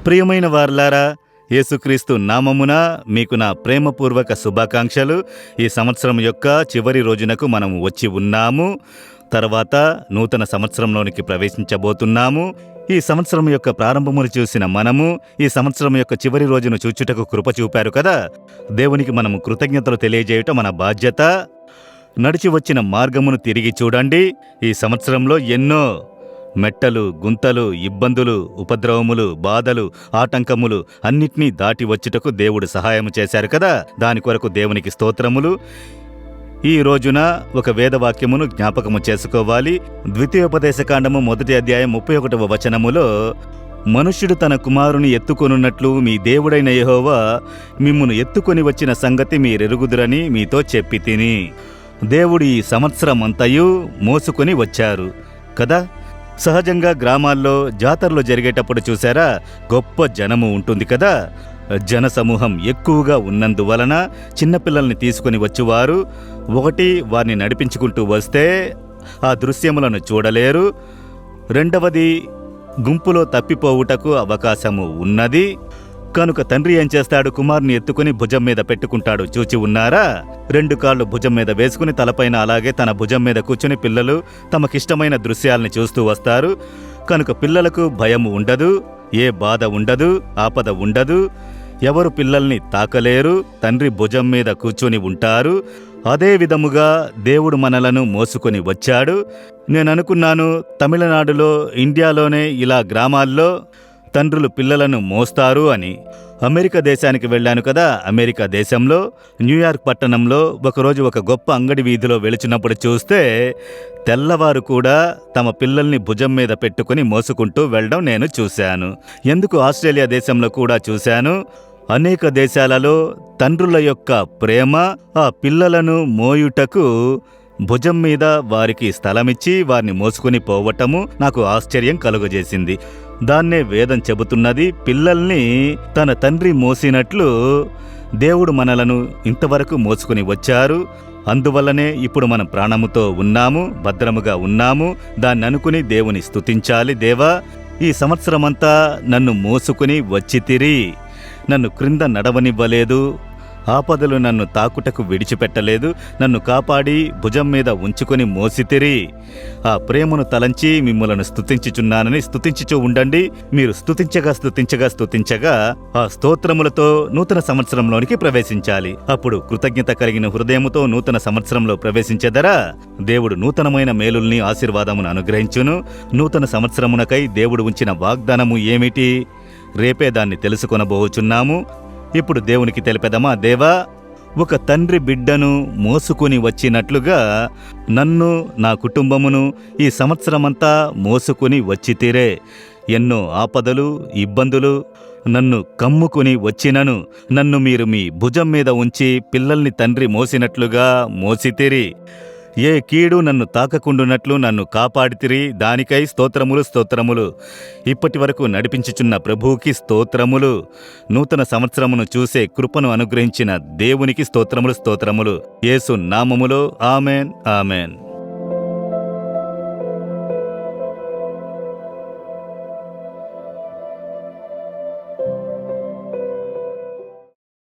ప్రియమైన వారలారా, యేసుక్రీస్తు నామమున మీకు నా ప్రేమపూర్వక శుభాకాంక్షలు. ఈ సంవత్సరం యొక్క చివరి రోజునకు మనం వచ్చి ఉన్నాము. తర్వాత నూతన సంవత్సరంలోనికి ప్రవేశించబోతున్నాము. ఈ సంవత్సరం యొక్క ప్రారంభమును చూసిన మనము ఈ సంవత్సరం యొక్క చివరి రోజును చూచుటకు కృప చూపారు కదా. దేవునికి మనము కృతజ్ఞతలు తెలియజేయటం మన బాధ్యత. నడిచి వచ్చిన మార్గమును తిరిగి చూడండి. ఈ సంవత్సరంలో ఎన్నో మెట్టలు, గుంతలు, ఇబ్బందులు, ఉపద్రవములు, బాధలు, ఆటంకములు అన్నిటినీ దాటి వచ్చుటకు దేవుడు సహాయం చేశారు కదా. దాని కొరకు దేవునికి స్తోత్రములు. ఈ రోజున ఒక వేదవాక్యమును జ్ఞాపకము చేసుకోవాలి. ద్వితీయోపదేశకాండము 1వ అధ్యాయం 31వ వచనములో, మనుష్యుడు తన కుమారుని ఎత్తుకొనున్నట్లు మీ దేవుడైన యెహోవా మిమ్మును ఎత్తుకొని వచ్చిన సంగతి మీరెరుగుదురని మీతో చెప్పి తిని. దేవుడు ఈ సంవత్సరం అంతయు మోసుకొని వచ్చారు కదా. సహజంగా గ్రామాల్లో జాతరలు జరిగేటప్పుడు చూసారా, గొప్ప జనము ఉంటుంది కదా. జన సమూహం ఎక్కువగా ఉన్నందువలన చిన్నపిల్లల్ని తీసుకుని వచ్చేవారు. ఒకటి, వారిని నడిపించుకుంటూ వస్తే ఆ దృశ్యములను చూడలేరు. రెండవది, గుంపులో తప్పిపోవుటకు అవకాశము ఉన్నది. కనుక తండ్రి ఏం చేస్తాడు, కుమారుని ఎత్తుకుని భుజం మీద పెట్టుకుంటాడు. చూచి ఉన్నారా? 2 కాళ్ళు భుజం మీద వేసుకుని తలపైన అలాగే తన భుజం మీద కూర్చుని పిల్లలు తమకిష్టమైన దృశ్యాలని చూస్తూ వస్తారు. కనుక పిల్లలకు భయం ఉండదు, ఏ బాధ ఉండదు, ఆపద ఉండదు. ఎవరు పిల్లల్ని తాకలేరు. తండ్రి భుజం మీద కూర్చొని ఉంటారు. అదే విధముగా దేవుడు మనలను మోసుకొని వచ్చాడు. నేననుకున్నాను, తమిళనాడులో, ఇండియాలోనే ఇలా గ్రామాల్లో తండ్రులు పిల్లలను మోస్తారు అని. అమెరికా దేశానికి వెళ్ళాను కదా. అమెరికా దేశంలో న్యూయార్క్ పట్టణంలో ఒకరోజు ఒక గొప్ప అంగడి వీధిలో వెళుచున్నప్పుడు చూస్తే తెల్లవారు కూడా తమ పిల్లల్ని భుజం మీద పెట్టుకుని మోసుకుంటూ వెళ్ళడం నేను చూశాను. ఎందుకు ఆస్ట్రేలియా దేశంలో కూడా చూశాను. అనేక దేశాలలో తండ్రుల యొక్క ప్రేమ ఆ పిల్లలను మోయుటకు భుజం మీద వారికి స్థలమిచ్చి వారిని మోసుకుని పోవటము నాకు ఆశ్చర్యం కలుగజేసింది. దాన్నే వేదం చెబుతున్నది. పిల్లల్ని తన తండ్రి మోసినట్లు దేవుడు మనలను ఇంతవరకు మోసుకుని వచ్చారు. అందువల్లనే ఇప్పుడు మనం ప్రాణముతో ఉన్నాము, భద్రముగా ఉన్నాము. దాన్ని అనుకుని దేవుని స్తుతించాలి. దేవా, ఈ సంవత్సరమంతా నన్ను మోసుకుని వచ్చితిరి. నన్ను క్రింద నడవనివ్వలేదు. ఆపదలు నన్ను తాకుటకు విడిచిపెట్టలేదు. నన్ను కాపాడి భుజం మీద ఉంచుకొని మోసితిరి. ఆ ప్రేమను తలంచి మిమ్ములను స్తుతించుచున్నానని స్తుతించుచూ ఉండండి. మీరు స్తుతించగా ఆ స్తోత్రములతో నూతన సంవత్సరంలోనికి ప్రవేశించాలి. అప్పుడు కృతజ్ఞత కలిగిన హృదయముతో నూతన సంవత్సరంలో ప్రవేశించెదరా. దేవుడు నూతనమైన మేలుల్ని, ఆశీర్వాదమును అనుగ్రహించును. నూతన సంవత్సరమునకై దేవుడు ఉంచిన వాగ్దానము ఏమిటి? రేపే దాన్ని తెలుసుకొనబోచున్నాము. ఇప్పుడు దేవునికి తెలిపెదమా? దేవా, ఒక తండ్రి బిడ్డను మోసుకుని వచ్చినట్లుగా నన్ను, నా కుటుంబమును ఈ సంవత్సరమంతా మోసుకుని వచ్చితిరే. ఎన్నో ఆపదలు, ఇబ్బందులు నన్ను కమ్ముకుని వచ్చినను నన్ను మీరు మీ భుజం మీద ఉంచి పిల్లల్ని తండ్రి మోసినట్లుగా మోసితిరి. ఏ కీడు నన్ను తాకకుండునట్లు నన్ను కాపాడితిరి. దానికై స్తోత్రములు. ఇప్పటి వరకు నడిపించుచున్న ప్రభువుకి స్తోత్రములు. నూతన సంవత్సరమును చూసే కృపను అనుగ్రహించిన దేవునికి స్తోత్రములు. యేసు నామములో ఆమెన్, ఆమెన్.